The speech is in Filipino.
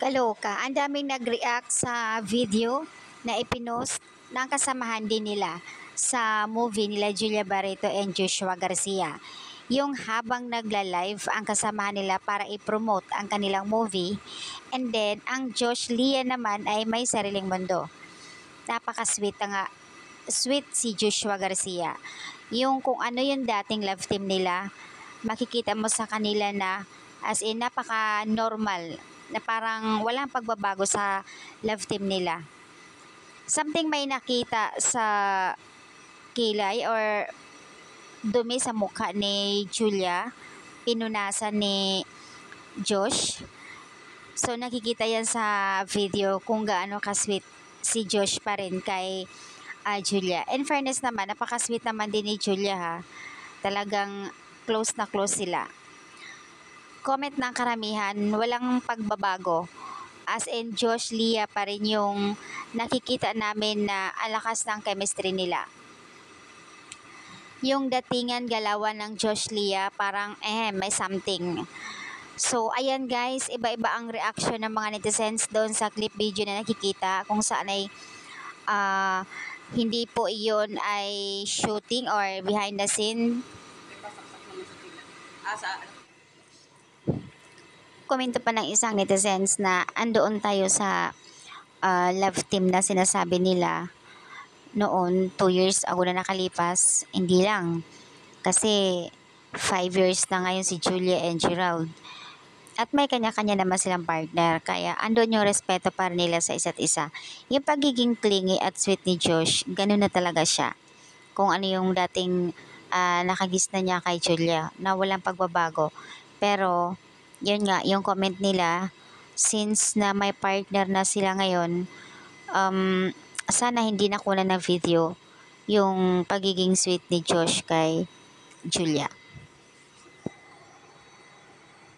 Kaloka, ang daming nag-react sa video na ipinost ng kasamahan din nila sa movie nila Julia Barreto and Joshua Garcia. Yung habang nagla-live ang kasamahan nila para i-promote ang kanilang movie, and then ang Josh Lia naman ay may sariling mundo. Napaka-sweet nga, sweet si Joshua Garcia. Yung kung ano yung dating love team nila, makikita mo sa kanila na as in napaka-normal na parang walang pagbabago sa love team nila. Something may nakita sa kilay or dumi sa mukha ni Julia, pinunasan ni Josh. So nakikita yan sa video kung gaano ka-sweet si Josh pa rin kay Julia. In fairness naman, napaka-sweet naman din ni Julia ha. Talagang close na close sila. Comment ng karamihan, walang pagbabago. As in, Josh Lia pa rin yung nakikita namin na alakas ng chemistry nila. Yung datingan galawan ng Josh Lia, parang may something. So, ayan guys, iba-iba ang reaction ng mga netizens doon sa clip video na nakikita kung saan ay hindi po iyon ay shooting or behind the scene. Komento pa ng isang netizens na andoon tayo sa love team na sinasabi nila noon 2 years ago na nakalipas. Hindi lang. Kasi 5 years na ngayon si Julia and Gerald. At may kanya-kanya naman silang partner. Kaya andun yung respeto para nila sa isa't isa. Yung pagiging clingy at sweet ni Josh, ganun na talaga siya. Kung ano yung dating nakagis na niya kay Julia na walang pagbabago. Pero yun nga, yung comment nila, since na may partner na sila ngayon, sana hindi nakunan ng video yung pagiging sweet ni Josh kay Julia.